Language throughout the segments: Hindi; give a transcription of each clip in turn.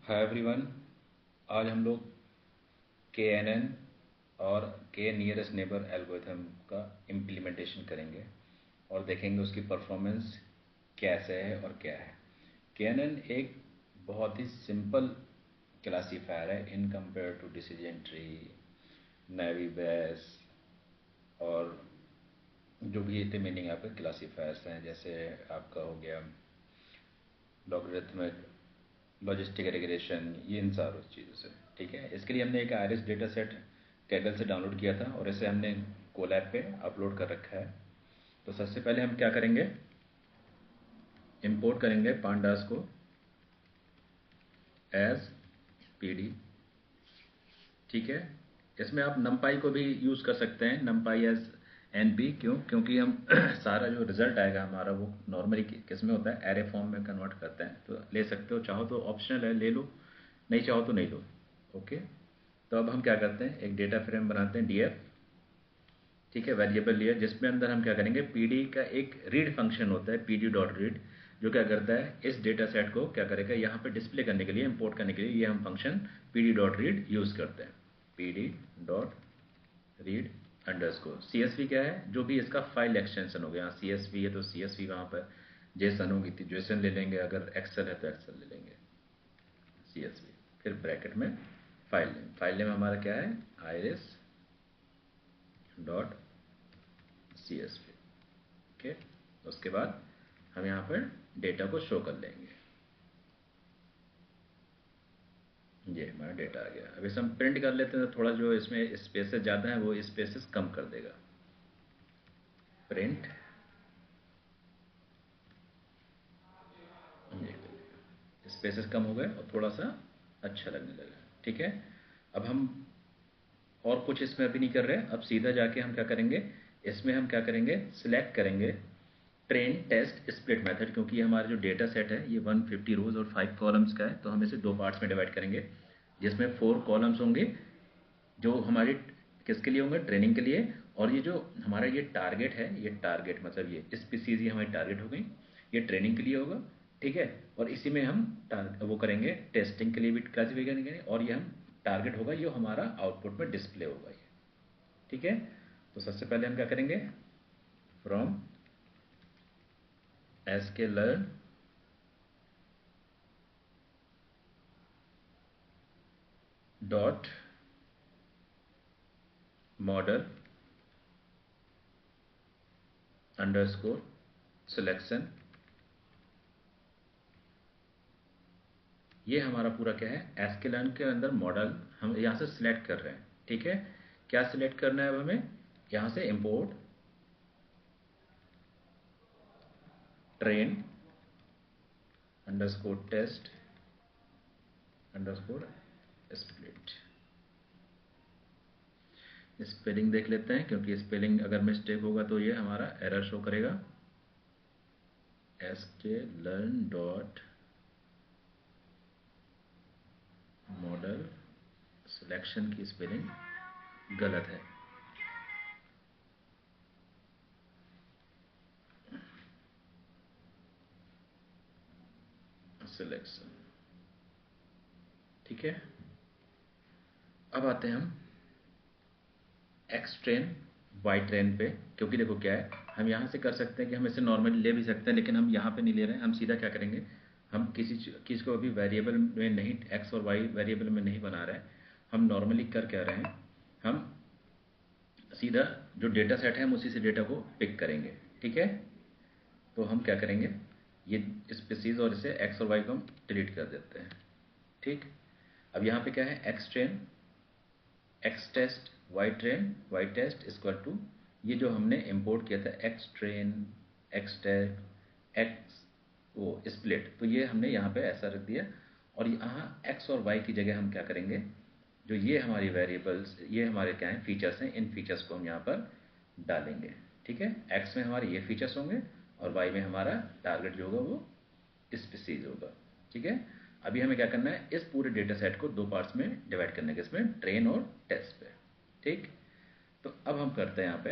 Hi everyone. आज हम लोग के एन एन और के नियरेस्ट नेबर एल्गोरिथम का इम्प्लीमेंटेशन करेंगे और देखेंगे उसकी परफॉर्मेंस कैसे है और क्या है। के एन एन एक बहुत ही सिंपल क्लासीफायर है in compare to decision tree, naive Bayes और जो भी रिमेनिंग आपके क्लासीफायर्स हैं, जैसे आपका हो गया लॉगरिथमिक, लॉजिस्टिक रिग्रेशन, ये इन सारों चीज़ों से। ठीक है, इसके लिए हमने एक आईरिस डेटा सेट कैगल से डाउनलोड किया था और इसे हमने कोलैब पे अपलोड कर रखा है। तो सबसे पहले हम क्या करेंगे, इंपोर्ट करेंगे पांडास को एज पीडी। ठीक है, इसमें आप नमपाई को भी यूज़ कर सकते हैं, नमपाई एज एनपी। क्योंकि हम सारा जो रिजल्ट आएगा हमारा वो नॉर्मली किस में होता है, एरे फॉर्म में कन्वर्ट करते हैं। तो ले सकते हो, चाहो तो ऑप्शनल है, ले लो, नहीं चाहो तो नहीं लो। ओके, तो अब हम क्या करते हैं, एक डेटा फ्रेम बनाते हैं डीएफ। ठीक है, वेरिएबल लिया जिसमें अंदर हम क्या करेंगे, पीडी का एक रीड फंक्शन होता है, पीडी डॉट रीड, जो क्या करता है इस डेटा सेट को क्या करेगा, यहाँ पे डिस्प्ले करने के लिए, इंपोर्ट करने के लिए ये हम function PD dot read use करते हैं। PD dot read underscore CSV क्या है, जो भी इसका फाइल एक्सटेंशन हो गया। यहाँ CSV है तो CSV वहाँ पर, जेसन होगी तो जेसन ले लेंगे, अगर एक्सेल है तो एक्सेल ले लेंगे, CSV। फिर ब्रैकेट में फाइल नेम हमारा क्या है, आईरिस डॉट CSV। ओके, उसके बाद हम यहाँ पर डेटा को शो कर लेंगे। ये हमारा डेटा आ गया। अब इसे हम प्रिंट कर लेते हैं, तो थोड़ा जो इसमें स्पेसेस ज़्यादा है वो स्पेसेस कम कर देगा। प्रिंट, स्पेसेस कम हो गए और थोड़ा सा अच्छा लगने लगा। ठीक है, अब हम और कुछ इसमें अभी नहीं कर रहे, अब सीधा जाके हम क्या करेंगे, इसमें हम क्या करेंगे, सिलेक्ट करेंगे ट्रेन टेस्ट स्प्लिट मेथड। क्योंकि ये हमारा जो डेटा सेट है ये 150 रोज और 5 कॉलम्स का है, तो हम इसे दो पार्ट्स में डिवाइड करेंगे, जिसमें 4 कॉलम्स होंगे जो हमारे किसके लिए होंगे, ट्रेनिंग के लिए। और ये जो हमारा ये टारगेट है, ये टारगेट मतलब ये स्पीसीज, ये हमारी टारगेट हो गई, ये ट्रेनिंग के लिए होगा। ठीक है, और इसी में हम वो करेंगे टेस्टिंग के लिए भी क्लासीफाई करेंगे, और ये हम टारगेट होगा, ये हमारा आउटपुट में डिस्प्ले होगा ये। ठीक है, तो सबसे पहले हम क्या करेंगे, from sklearn dot model underscore selection, ये हमारा पूरा क्या है, sklearn के अंदर मॉडल हम यहाँ से सिलेक्ट कर रहे हैं। ठीक है, क्या सिलेक्ट करना है अब हमें, यहाँ से import train underscore test underscore split. Spelling देख लेते हैं, क्योंकि स्पेलिंग अगर मिस्टेक होगा तो ये हमारा एरर शो करेगा। sklearn डॉट मॉडल सिलेक्शन की स्पेलिंग गलत है। सिलेक्शन, ठीक है। अब आते हैं हम एक्स ट्रेन वाई ट्रेन पे। क्योंकि देखो क्या है, हम यहाँ से कर सकते हैं कि हम इसे नॉर्मली ले भी सकते हैं, लेकिन हम यहाँ पे नहीं ले रहे हैं। हम सीधा क्या करेंगे, हम किसी को अभी वेरिएबल में नहीं, एक्स और वाई वेरिएबल में नहीं बना रहे हैं। हम नॉर्मली कर क्या रहे हैं, हम सीधा जो डेटा सेट है हम उसी से डेटा को पिक करेंगे। ठीक है, तो हम क्या करेंगे, ये स्पीसीज और इसे एक्स और वाई को हम डिलीट कर देते हैं। ठीक, अब यहाँ पे क्या है, X train X test Y test equal to, ये जो हमने इंपोर्ट किया था X train X test X वो स्प्लिट, तो ये हमने यहाँ पे ऐसा रख दिया। और यहाँ एक्स और वाई की जगह हम क्या करेंगे, जो ये हमारी वेरिएबल्स, ये हमारे क्या हैं, फीचर्स हैं, इन फीचर्स को हम यहाँ पर डालेंगे। ठीक है, एक्स में हमारे ये फीचर्स होंगे और वाई में हमारा टारगेट जो होगा वो स्पीसीज होगा। ठीक है, अभी हमें क्या करना है, इस पूरे डेटा सेट को दो पार्ट्स में डिवाइड करने के, इसमें ट्रेन और टेस्ट पे। ठीक, तो अब हम करते हैं, यहाँ पे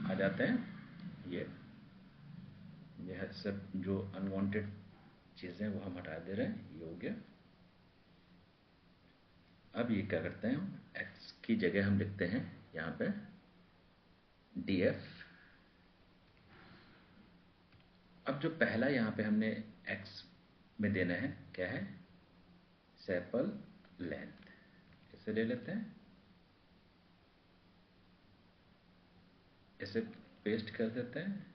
आ जाते हैं, ये है सब जो अनवांटेड चीज़ें वो हम हटा दे रहे हैं, ये हो गया। अब ये क्या करते हैं, हम x की जगह हम लिखते हैं यहाँ पे df। अब जो पहला यहाँ पे हमने x में देना है क्या है, सेपल लेंथ। इसे ले लेते हैं, इसे पेस्ट कर देते हैं।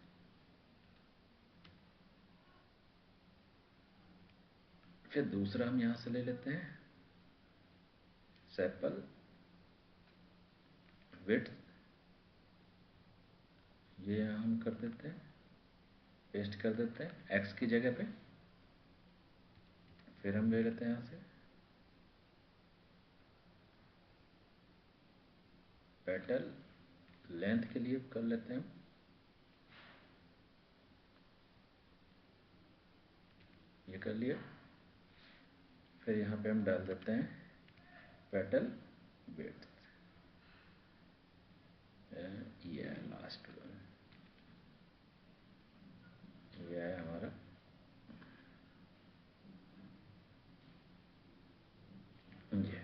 फिर दूसरा हम यहाँ से ले लेते हैं सेपल विड्थ, ये यहाँ हम कर देते हैं, पेस्ट कर देते हैं x की जगह पे। फिर हम ले लेते हैं यहाँ से पेटल लेंथ के लिए कर लेते हैं, ये कर लिया। फिर यहाँ पे हम डाल देते हैं पेटल विड्थ, ये लास्ट वन, ये है हमारा ये।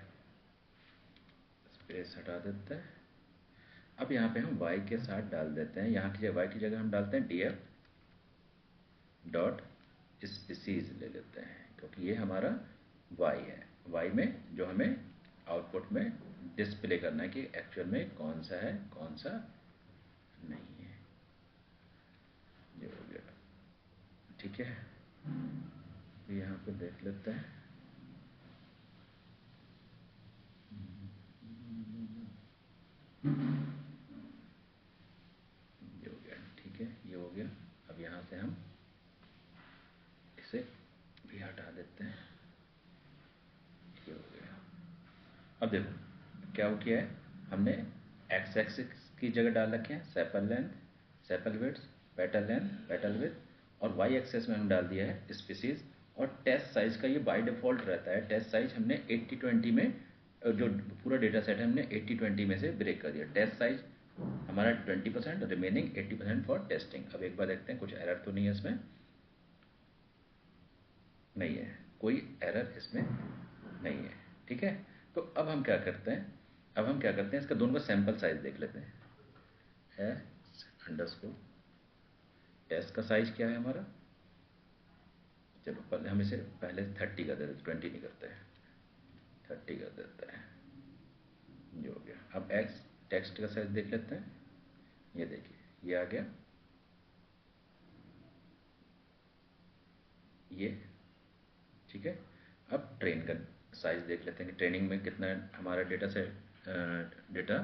स्पेस हटा देते हैं। अब यहाँ पे हम y के साथ डाल देते हैं, यहाँ की जगह y की जगह हम डालते हैं df डॉट स्पीसीज ले लेते हैं, क्योंकि ये हमारा y है। y में जो हमें आउटपुट में डिस्प्ले करना है कि एक्चुअल में कौन सा है कौन सा नहीं है। ये हो गया, ठीक है। यहाँ पे देख लेते हैं, ये हो गया, ठीक है, ये हो गया। अब यहाँ से हम इसे भी हटा देते हैं, ये हो गया। अब देखो क्या हो किया है, हमने x एक्सिस की जगह डाल रखे हैं sepal length, sepal width, petal length, petal width, और y एक्सिस में हम डाल दिया है स्पीसीज। और टेस्ट साइज का ये बाय डिफॉल्ट रहता है, टेस्ट साइज हमने 80-20 में, जो पूरा डेटा सेट है हमने 80-20 में से ब्रेक कर दिया। टेस्ट साइज हमारा 20%, रिमेनिंग 80% फॉर टेस्टिंग। अब एक बार देखते हैं कुछ एरर तो नहीं है इसमें, नहीं है, कोई एरर इसमें नहीं है, ठीक है। तो अब हम क्या करते हैं, अब हम क्या करते हैं, इसका दोनों का सैंपल साइज देख लेते हैं। एक्स अंडरस्कोर टेस्ट का साइज क्या है हमारा, चलो पहले हम इसे पहले 30 कर देते हैं, 20 नहीं करते हैं, 30 कर देते हैं, जो हो गया। अब एक्स टेक्स्ट का साइज देख लेते हैं, ये देखिए ये आ गया, ये ठीक है। अब ट्रेन का साइज देख लेते हैं कि ट्रेनिंग में कितना हमारा डेटा डेटा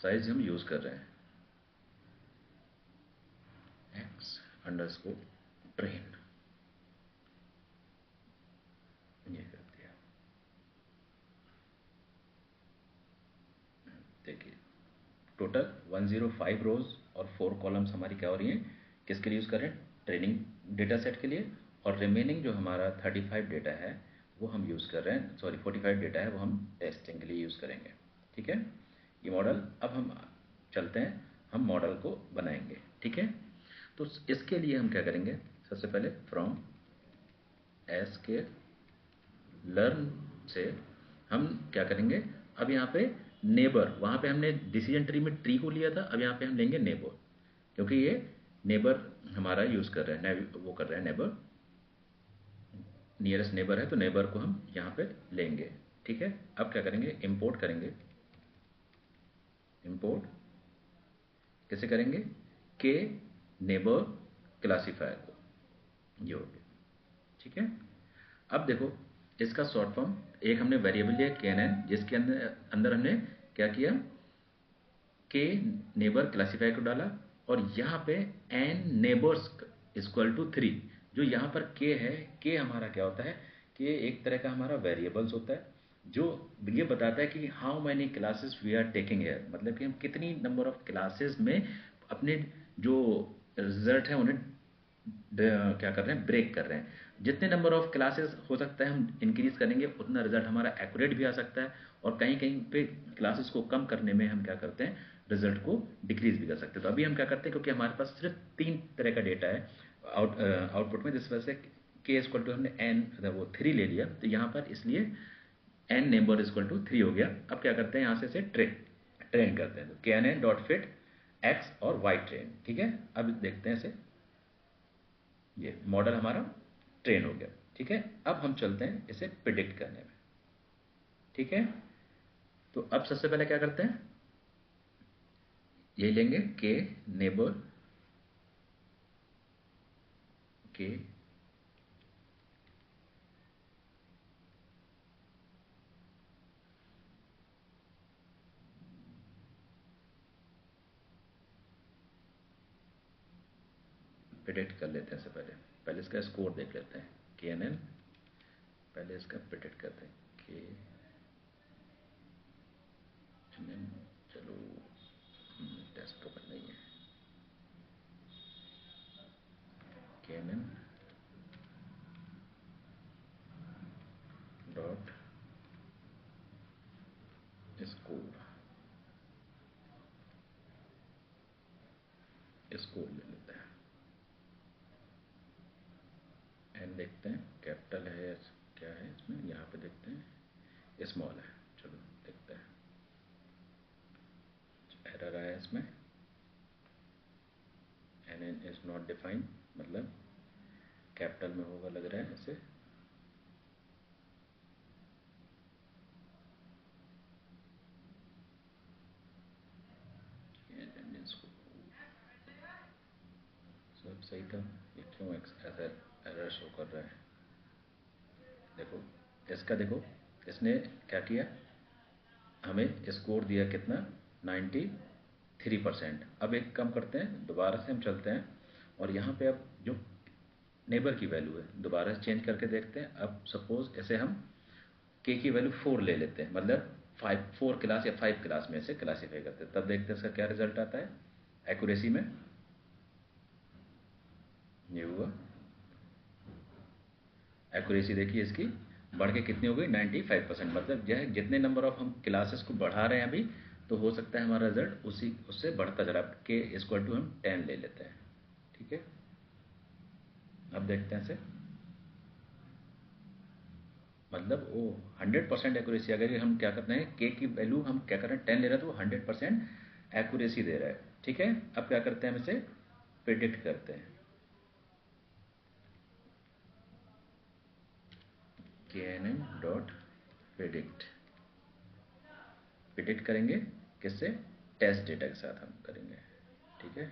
साइज हम यूज़ कर रहे हैं। एक्स अंडरस्कोर ट्रेन, ये कर दिया। देखिए टोटल 105 रोज और 4 कॉलम्स हमारी क्या हो रही हैं, किसके लिए यूज़ कर रहे हैं, ट्रेनिंग डेटा सेट के लिए। और रिमेनिंग जो हमारा 35 डेटा है वो हम यूज़ कर रहे हैं, सॉरी 45 डेटा है वो हम टेस्टिंग के लिए यूज़ करेंगे, ठीक है। ये मॉडल, अब हम चलते हैं, हम मॉडल को बनाएंगे, ठीक है। तो इसके लिए हम क्या करेंगे, सबसे पहले फ्रॉम एसके लर्न से हम क्या करेंगे, अब यहाँ पे नेबर, वहाँ पे हमने डिसीजन ट्री में ट्री को लिया था, अब यहाँ पे हम लेंगे नेबर, क्योंकि ये नेबर हमारा यूज़ कर रहे हैं, वो कर रहे हैं नेबर, नियरेस्ट नेबर है, तो नेबर को हम यहाँ पे लेंगे, ठीक है। अब क्या करेंगे, इंपोर्ट करेंगे, इंपोर्ट कैसे करेंगे, के नेबर क्लासीफायर को, ये हो गया, ठीक है। अब देखो इसका शॉर्ट फॉर्म, एक हमने वेरिएबल लिया KNN, जिसके अंदर अंदर हमने क्या किया, के नेबर क्लासीफायर को डाला, और यहाँ पे n नेबर्स इक्वल टू 3, जो यहाँ पर k है, k हमारा क्या होता है, k एक तरह का हमारा वेरिएबल्स होता है, जो ये बताता है कि how many classes we are taking here, मतलब कि हम कितनी नंबर ऑफ क्लासेस में अपने जो रिजल्ट है उन्हें क्या कर रहे हैं, ब्रेक कर रहे हैं। जितने नंबर ऑफ क्लासेस हो सकता है हम इंक्रीज करेंगे, उतना रिजल्ट हमारा एक्यूरेट भी आ सकता है, और कहीं कहीं पे क्लासेस को कम करने में हम क्या करते हैं, रिजल्ट को डिक्रीज भी कर सकते हैं। तो अभी हम क्या करते हैं, क्योंकि हमारे पास सिर्फ 3 तरह का डेटा है आउटपुट में, जिस वजह से के इक्वल टू हमने n वो 3 ले लिया, तो यहाँ पर इसलिए एन नेबर इक्वल टू 3 हो गया। अब क्या करते हैं, यहाँ से इसे ट्रेन करते हैं, तो K N N dot fit X और वाई ट्रेन। ठीक है, अब देखते हैं इसे, ये मॉडल हमारा ट्रेन हो गया। ठीक है, अब हम चलते हैं इसे प्रिडिक्ट करने में। ठीक है, तो अब सबसे पहले क्या करते हैं, ये लेंगे के नेबर के प्रिडिक्ट कर लेते हैं। सबसे पहले पहले इसका स्कोर देख लेते हैं, के एन एन, पहले इसका प्रिडिक्ट करते हैं के एन एन। चलो टेस्ट ओपन नहीं है, के एन एन डॉट स्कोर ले लेते हैं, एन देखते हैं कैपिटल है क्या है इसमें, यहाँ पे देखते हैं स्मॉल है। चलो देखते हैं, एरर आया इसमें, N N is not defined, मतलब कैपिटल में होगा लग रहा है इसे। सब सही था, ये क्यों ऐसा एरर शो कर रहा है। देखो इसका, देखो इसने क्या किया, हमें स्कोर दिया कितना, 93%। अब एक काम करते हैं, दोबारा से हम चलते हैं और यहाँ पे अब जो नेबर की वैल्यू है दोबारा से चेंज करके देखते हैं। अब सपोज ऐसे हम के की वैल्यू 4 ले लेते हैं, मतलब 4 क्लास या 5 क्लास में से क्लासीफाई करते हैं, तब देखते हैं इसका क्या रिजल्ट आता है एक्यूरेसी में। ये हुआ एक्यूरेसी, देखिए इसकी बढ़ के कितनी हो गई, 95%। मतलब यह जितने नंबर ऑफ हम क्लासेस को बढ़ा रहे हैं अभी, तो हो सकता है हमारा रिजल्ट उसी उससे बढ़ता चला। के इक्वल टू हम 10 ले लेते हैं। ठीक है, अब देखते हैं इसे, मतलब वो 100% एक्यूरेसी। अगर हम क्या करते हैं, के की वैल्यू हम क्या कर रहे हैं 10 ले रहे हैं, तो 100% एक्यूरेसी दे रहा है। ठीक है, अब क्या करते हैं, हम इसे प्रिडिक्ट करते हैं, K N N dot predict. Predict करेंगे किससे, टेस्ट डेटा के साथ हम करेंगे। ठीक है,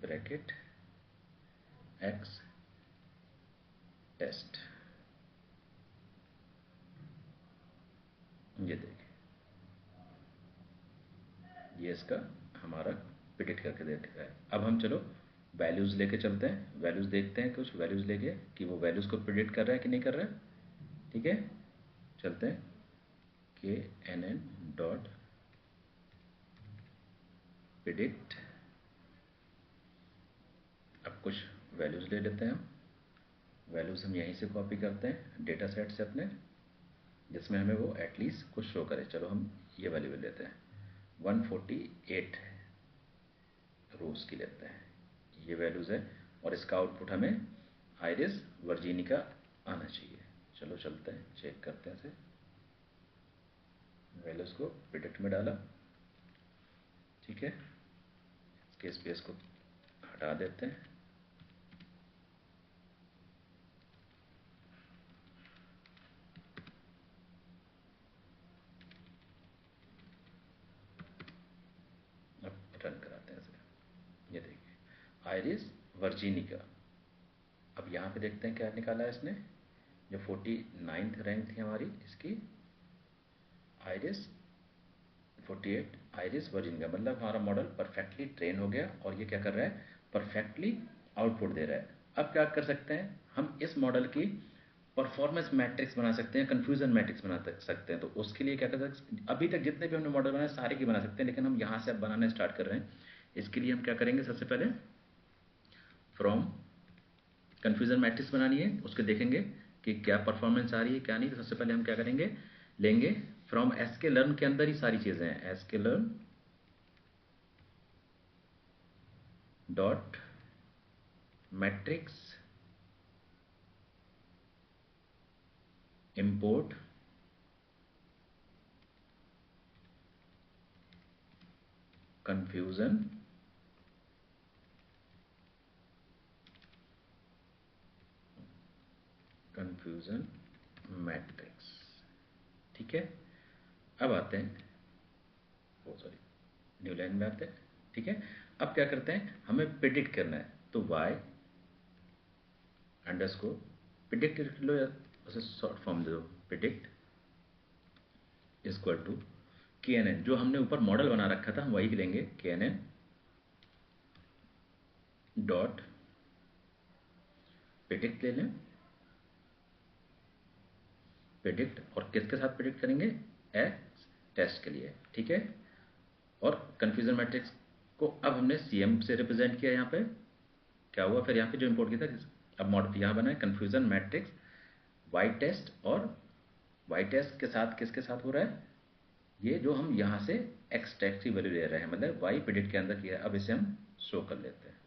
ब्रैकेट एक्स टेस्ट, ये देखिए ये इसका हमारा प्रिडिक्ट करके देख रहा है। अब हम चलो वैल्यूज़ लेके चलते हैं, वैल्यूज़ देखते हैं, कुछ वैल्यूज़ लेके कि वो वैल्यूज़ को प्रिडिक्ट कर रहा है कि नहीं कर रहा है। ठीक है, चलते हैं, K N N dot predict. अब कुछ वैल्यूज़ ले लेते हैं हम, वैल्यूज़ हम यहीं से कॉपी करते हैं डेटा सेट से अपने, जिसमें हमें वो एटलीस्ट कुछ शो करे। चलो हम ये वैल्यू लेते हैं, 148 रोज की लेते हैं, ये वैल्यूज़ है। और इसका आउटपुट हमें आइरिस वर्जिनिका आना चाहिए। चलो चलते हैं, चेक करते हैं इसे, वैल्यूज़ को प्रिडिक्ट में डाला। ठीक है, इसके स्पेस को हटा देते हैं, अब रन कराते हैं इसे। ये देखिए आइरिस वर्जिनिका। अब यहाँ पे देखते हैं क्या निकाला है इसने, जो 49th रैंक थी हमारी इसकी, आइरिस 48 आइरिस वर्जिनिका। मतलब हमारा मॉडल परफेक्टली ट्रेन हो गया और ये क्या कर रहा है, परफेक्टली आउटपुट दे रहा है। अब क्या कर सकते हैं, हम इस मॉडल की परफॉर्मेंस मैट्रिक्स बना सकते हैं, कंफ्यूजन मैट्रिक्स बना सकते हैं। तो उसके लिए क्या कर सकते हैं, अभी तक जितने भी हमने मॉडल बनाए सारे की बना सकते हैं, लेकिन हम यहाँ से अब बनाना स्टार्ट कर रहे हैं। इसके लिए हम क्या करेंगे, सबसे पहले फ्रॉम कंफ्यूजन मैट्रिक्स बनानी है, उसके देखेंगे कि क्या परफॉर्मेंस आ रही है क्या नहीं। तो सबसे पहले हम क्या करेंगे, लेंगे फ्रॉम एसके लर्न के अंदर ही सारी चीजें हैं, SK learn dot matrix import confusion matrix. ठीक है, अब आते हैं, सॉरी, न्यू लाइन में आते हैं। ठीक है, अब क्या करते हैं, हमें प्रिडिक्ट करना है, तो y अंडरस्कोर प्रिडिक्ट लो या उसे शॉर्ट फॉर्म दे दो, प्रिडिक्ट इक्वल टू KNN, जो हमने ऊपर मॉडल बना रखा था हम वही लेंगे, KNN डॉट प्रिडिक्ट ले लें, प्रिडिक्ट, और किसके साथ प्रिडिक्ट करेंगे, एक्स टेस्ट के लिए। ठीक है, और कंफ्यूजन मैट्रिक्स को अब हमने CM से रिप्रेजेंट किया, यहाँ पे क्या हुआ, फिर यहाँ पे जो इंपोर्ट किया था, अब मॉडल यहाँ बना है कंफ्यूजन मैट्रिक्स वाई टेस्ट, और वाई टेस्ट के साथ किसके साथ हो रहा है, ये जो हम यहाँ से एक्स टेस्ट की वैल्यू ले रहे हैं, मतलब वाई प्रिडिक्ट के अंदर किया है। अब इसे हम शो कर लेते हैं,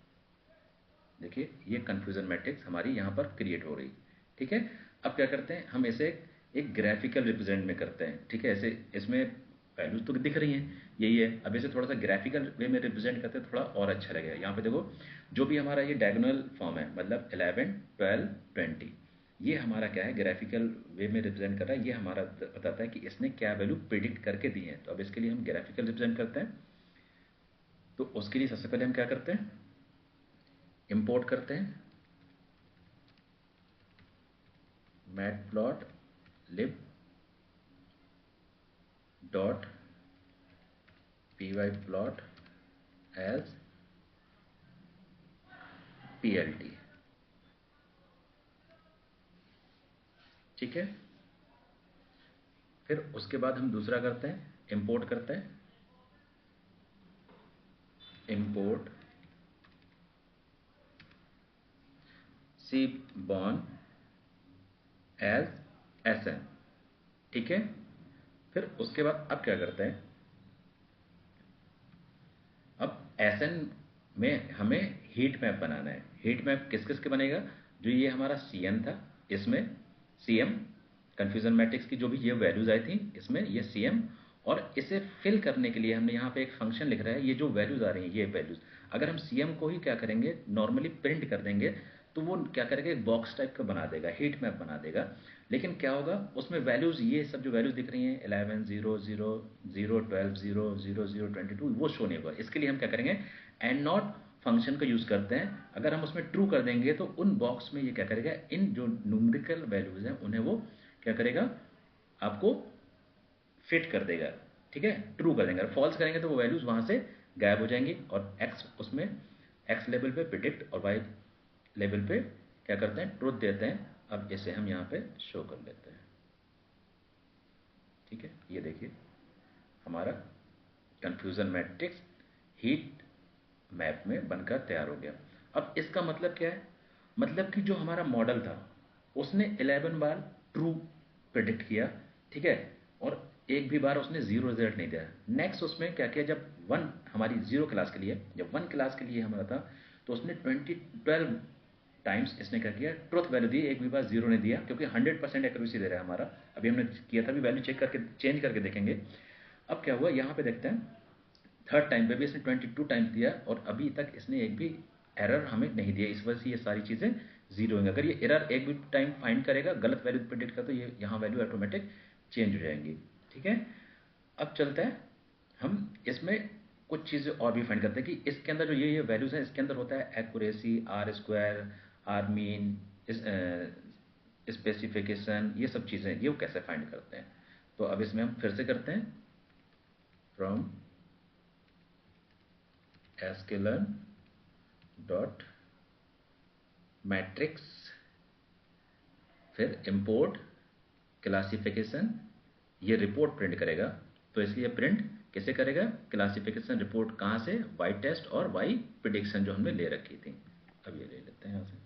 देखिए ये कंफ्यूजन मैट्रिक्स हमारी यहाँ पर क्रिएट हो रही। ठीक है, अब क्या करते हैं, हम इसे एक ग्राफिकल रिप्रेजेंट में करते हैं। ठीक है, ऐसे इसमें वैल्यूज तो दिख रही हैं, यही है, अब इसे थोड़ा सा ग्राफिकल वे में रिप्रेजेंट करते हैं, थोड़ा और अच्छा लगेगा। यहाँ पे देखो, जो भी हमारा ये डायगोनल फॉर्म है, मतलब 11, 12, 20, ये हमारा क्या है, ग्राफिकल वे में रिप्रेजेंट कर रहा है, ये हमारा बताता है कि इसने क्या वैल्यू प्रिडिक्ट करके दी है। तो अब इसके लिए हम ग्राफिकल रिप्रेजेंट करते हैं, तो उसके लिए सबसे पहले हम क्या करते हैं, इंपोर्ट करते हैं matplotlib dot pyplot as plt। ठीक है, फिर उसके बाद हम दूसरा करते हैं, इंपोर्ट करते हैं, इंपोर्ट cborn एज sn। ठीक है, फिर उसके बाद अब क्या करते हैं, अब sn में हमें हीट मैप बनाना है। हीट मैप किस किस के बनेगा, जो ये हमारा CN था, इसमें CM कंफ्यूजन मैट्रिक्स की जो भी ये वैल्यूज आई थी, इसमें ये CM, और इसे फिल करने के लिए हमने यहाँ पे एक फंक्शन लिख रहा है, ये जो वैल्यूज आ रही हैं, ये वैल्यूज अगर हम CM को ही क्या करेंगे, नॉर्मली प्रिंट कर देंगे, तो वो क्या करेगा, एक बॉक्स टाइप का बना देगा, हीट मैप बना देगा। लेकिन क्या होगा, उसमें वैल्यूज, ये सब जो वैल्यूज दिख रही हैं 11, 0, 0, 0, 12, 0, 0, 0, 22, वो शो नहीं होगा। इसके लिए हम क्या करेंगे, एंड नॉट फंक्शन का यूज करते हैं। अगर हम उसमें ट्रू कर देंगे तो उन बॉक्स में ये क्या करेगा, इन जो न्यूमेरिकल वैल्यूज हैं उन्हें वो क्या करेगा, आपको फिट कर देगा। ठीक है, ट्रू कर देंगे, फॉल्स करेंगे तो वो वैल्यूज वहां से गायब हो जाएंगी, और एक्स उसमें एक्स लेवल पे प्रिडिक्ट और वाई लेवल पे क्या करते हैं, ट्रूथ देते हैं। अब इसे हम यहाँ पे शो कर लेते हैं। ठीक है, ये देखिए हमारा कंफ्यूजन मैट्रिक्स हीट मैप में बनकर तैयार हो गया। अब इसका मतलब क्या है, मतलब कि जो हमारा मॉडल था उसने 11 बार ट्रू प्रिडिक्ट किया। ठीक है, और एक भी बार उसने जीरो रिजल्ट नहीं दिया। नेक्स्ट उसमें क्या किया, जब 1 हमारी जीरो क्लास के लिए, जब 1 क्लास के लिए हमारा था, तो उसने 12 टाइम्स इसने क्या किया, ट्रुथ वैल्यू दी, एक भी बार जीरो नहीं दिया, क्योंकि 100% एक्यूरेसी दे रहा है हमारा। अभी हमने किया था, भी वैल्यू चेक करके चेंज करके देखेंगे। अब क्या हुआ, यहाँ पे देखते हैं, थर्ड टाइम पे भी इसने 22 टाइम्स दिया, और अभी तक इसने एक भी एरर हमें नहीं दिया। इस वजह से ये सारी चीज़ें जीरो होंगी। अगर ये एरर एक भी टाइम फाइंड करेगा, गलत वैल्यू प्रिडिक्ट कर, तो ये यहाँ वैल्यू ऑटोमेटिक चेंज हो जाएंगी। ठीक है, अब चलते हैं, हम इसमें कुछ चीज़ें और भी फाइंड करते हैं कि इसके अंदर जो ये वैल्यूज हैं, इसके अंदर होता है accuracy, R square, R mean, specification, ये सब चीज़ें, ये वो कैसे फाइंड करते हैं। तो अब इसमें हम फिर से करते हैं, फ्रॉम sklearn डॉट मैट्रिक्स, फिर इंपोर्ट क्लासिफिकेशन, ये रिपोर्ट प्रिंट करेगा, तो इसलिए प्रिंट कैसे करेगा, क्लासिफिकेशन रिपोर्ट कहाँ से, वाई टेस्ट और वाई प्रिडिक्शन जो हमने ले रखी थी। अब ये ले लेते हैं यहाँ से,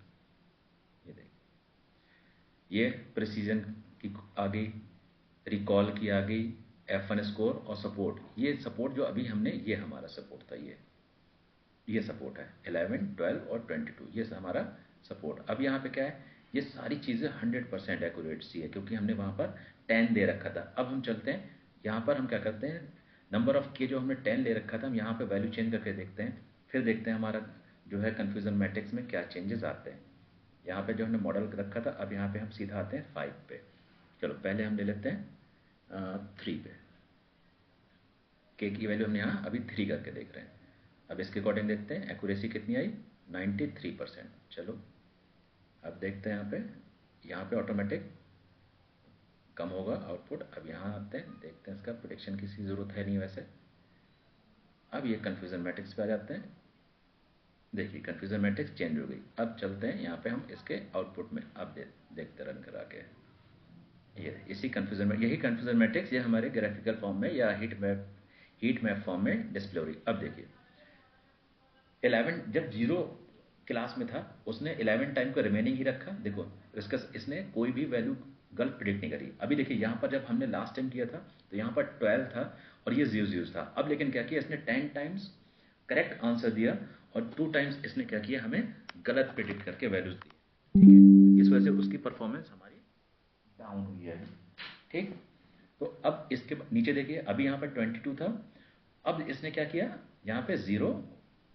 ये देखिए ये प्रिसीजन की आ गई, रिकॉल की आ गई, F1 स्कोर और सपोर्ट। ये सपोर्ट जो अभी हमने, ये हमारा सपोर्ट था, ये सपोर्ट है 11, 12 और 22, ये हमारा सपोर्ट। अब यहाँ पे क्या है, ये सारी चीज़ें 100% एक्यूरेट सी है, क्योंकि हमने वहाँ पर 10 दे रखा था। अब हम चलते हैं, यहाँ पर हम क्या करते हैं, नंबर ऑफ के जो हमने 10 ले रखा था, हम यहाँ पे वैल्यू चेंज करके देखते हैं, फिर देखते हैं हमारा जो है कन्फ्यूज़न मैट्रिक्स में क्या चेंजेस आते हैं। यहाँ पे जो हमने मॉडल रखा था, अब यहाँ पे हम सीधा आते हैं 5 पे। चलो पहले हम ले लेते हैं 3 पे। के की वैल्यू हम यहाँ अभी 3 करके देख रहे हैं। अब इसके अकॉर्डिंग देखते हैं एक्यूरेसी कितनी आई, 93%। चलो अब देखते हैं यहाँ पे ऑटोमेटिक कम होगा आउटपुट। अब यहाँ आते हैं, देखते हैं इसका प्रेडिक्शन की ज़रूरत है नहीं वैसे। अब ये कन्फ्यूज़न मैट्रिक्स पे आ जाते हैं। देखिए कन्फ्यूज़न मैट्रिक्स चेंज हो गई। अब चलते हैं यहाँ पे हम इसके आउटपुट में, अब देखते रन करा के। ये इसी कन्फ्यूज़न में, यही कन्फ्यूज़न मैट्रिक्स ये हमारे ग्राफिकल फॉर्म में या हीट मैप फॉर्म में डिस्प्ले हो रही। अब देखिए 11 जब 0 क्लास में था, उसने 11 टाइम को रिमेनिंग ही रखा। देखो इसने कोई भी वैल्यू गलत प्रिडिक्ट नहीं करी। अभी देखिए यहाँ पर जब हमने लास्ट टाइम किया था तो यहाँ पर 12 था और ये 0 था। अब लेकिन क्या किया इसने, 10 टाइम्स करेक्ट आंसर दिया और 2 टाइम्स इसने क्या किया, हमें गलत प्रिडिक्ट करके वैल्यूज दी। ठीक है, इस वजह से उसकी परफॉर्मेंस हमारी डाउन हुई है। ठीक, तो अब इसके नीचे देखिए, अभी यहाँ पर 22 था। अब इसने क्या किया, यहाँ पे 0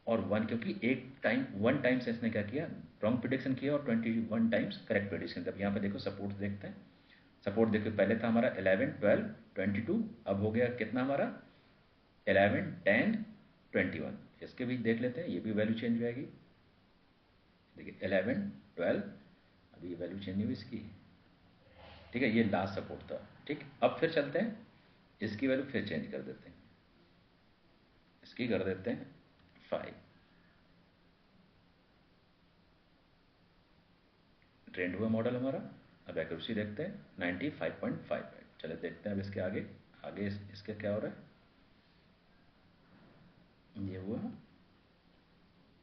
और 1, क्योंकि एक टाइम 1 टाइम से इसने क्या किया, रॉन्ग प्रिडिक्शन किया और 21 टाइम्स करेक्ट प्रिडिक्शन। तब यहाँ पे देखो सपोर्ट देखते हैं। सपोर्ट देखो, पहले था हमारा 11, 12, 22, अब हो गया कितना हमारा 11, 10, 21। इसके भी देख लेते हैं, ये भी वैल्यू चेंज हो जाएगी। देखिए 11, 12, अभी ये वैल्यू चेंज नहीं हुई इसकी। ठीक है, ये लास्ट सपोर्ट था। ठीक, अब फिर चलते हैं, इसकी वैल्यू फिर चेंज कर देते हैं, इसकी कर देते हैं 5। ट्रेंड हुआ मॉडल हमारा। अब एक्यूरेसी देखते हैं 95.5। चले देखते हैं अब इसके आगे आगे इसके क्या हो रहा है। ये हुआ।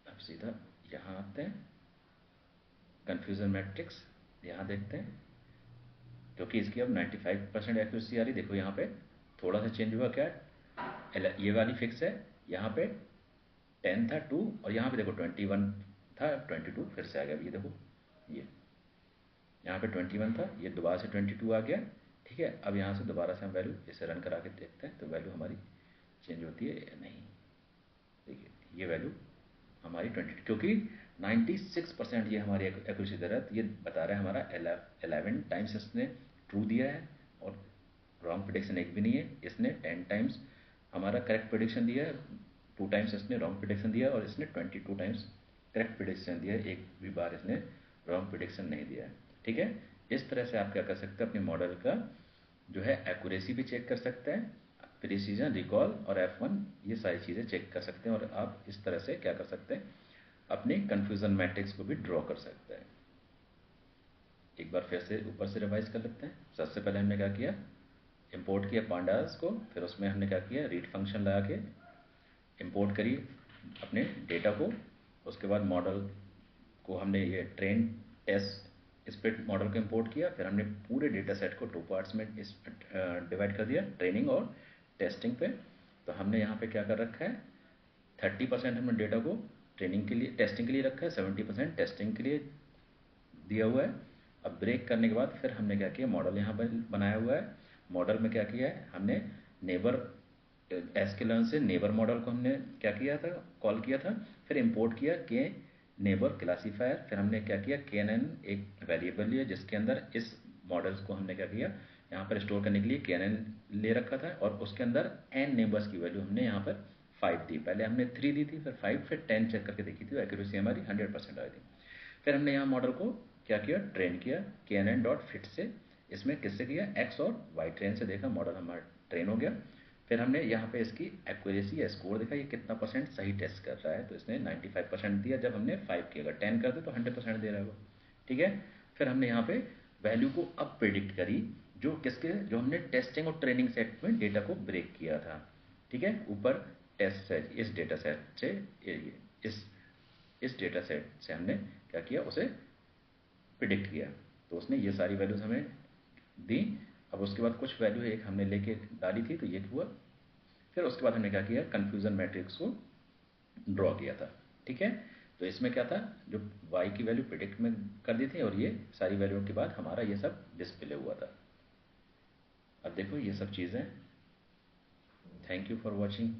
अब सीधा यहाँ आते हैं, कन्फ्यूज़न मैट्रिक्स यहाँ देखते हैं, क्योंकि इसकी अब 95% एक्यूरेसी आ रही। देखो यहाँ पे थोड़ा सा चेंज हुआ, क्या ये वाली फिक्स है, यहाँ पे 10 था 2 और यहाँ पे देखो 21 था 22 फिर से आ गया। ये देखो ये यहाँ पे 21 था, ये दोबारा से 22 आ गया। ठीक है, अब यहाँ से दोबारा से हम वैल्यू इसे रन करा के देखते हैं तो वैल्यू हमारी चेंज होती है या नहीं। देखिए ये वैल्यू हमारी 20, क्योंकि 96% ये हमारी एक्यूरेसी दे रहा है। तो ये बता रहा है हमारा 11 टाइम्स इसने ट्रू दिया है और रॉन्ग प्रिडिक्शन एक भी नहीं है। इसने 10 टाइम्स हमारा करेक्ट प्रिडिक्शन दिया है, 2 टाइम्स इसने रॉन्ग प्रिडिक्शन दिया और इसने 22 टाइम्स करेक्ट प्रिडिक्शन दिया है, एक भी बार इसने रॉन्ग प्रिडिक्शन नहीं दिया है। ठीक है, इस तरह से आप क्या कर सकते हैं, अपने मॉडल का जो है एक्यूरेसी भी चेक कर सकते हैं, प्रिसीजन, रिकॉल और F1, ये सारी चीज़ें चेक कर सकते हैं। और आप इस तरह से क्या कर सकते हैं, अपने कन्फ्यूज़न मैट्रिक्स को भी ड्रॉ कर सकते हैं। एक बार फिर से ऊपर से रिवाइज कर लेते हैं। सबसे पहले हमने क्या किया, इंपोर्ट किया पांडास को, फिर उसमें हमने क्या किया, रीड फंक्शन लगा के इंपोर्ट करी अपने डेटा को। उसके बाद मॉडल को हमने ये ट्रेन टेस्ट स्प्लिट मॉडल को इंपोर्ट किया। फिर हमने पूरे डेटा सेट को 2 पार्ट्स में डिवाइड कर दिया, ट्रेनिंग और टेस्टिंग पे। तो हमने यहाँ पे क्या कर रखा है, 30% हमने डेटा को ट्रेनिंग के लिए टेस्टिंग के लिए रखा है, 70% टेस्टिंग के लिए दिया हुआ है। अब ब्रेक करने के बाद फिर हमने क्या किया, मॉडल यहाँ पर बनाया हुआ है। मॉडल में क्या किया है, हमने नेबर एसक्यूएल से नेबर मॉडल को हमने क्या किया था, कॉल किया था। फिर इंपोर्ट किया के नेबर क्लासीफायर। फिर हमने क्या किया, KNN एक वेरिएबल लिया जिसके अंदर इस मॉडल्स को हमने क्या किया, यहाँ पर स्टोर करने के लिए KNN ले रखा था और उसके अंदर n नेबर्स की वैल्यू हमने यहाँ पर 5 दी। पहले हमने 3 दी थी, फिर 5, फिर 10 चेक करके देखी थी, एक्यूरेसी हमारी 100% आई थी। फिर हमने यहाँ मॉडल को क्या किया, ट्रेन किया KNN.fit से। इसमें किससे किया, x और y ट्रेन से देखा, मॉडल हमारा ट्रेन हो गया। फिर हमने यहाँ पे इसकी एक्यूरेसी या स्कोर देखा, ये कितना परसेंट सही टेस्ट कर रहा है। तो इसने 95% दिया जब हमने 5 किया। अगर 10 कर दे तो 100% दे रहा है वो। ठीक है, फिर हमने यहाँ पे वैल्यू को अब प्रिडिक्ट करी, जो किसके, जो हमने टेस्टिंग और ट्रेनिंग सेट में डेटा को ब्रेक किया था। ठीक है, ऊपर टेस्ट सेट, इस डेटा सेट से इस डेटा सेट से हमने क्या किया, उसे प्रिडिक्ट किया। तो उसने ये सारी वैल्यूज हमें दी। अब उसके बाद कुछ वैल्यू एक हमने लेके डाली थी, तो ये हुआ। फिर उसके बाद हमने क्या किया, कन्फ्यूज़न मैट्रिक्स को ड्रॉ किया था। ठीक है, तो इसमें क्या था, जो y की वैल्यू प्रिडिक्ट में कर दी थी और ये सारी वैल्यू के बाद हमारा ये सब डिस्प्ले हुआ था। अब देखो ये सब चीज़ें थैंक यू फॉर वॉचिंग।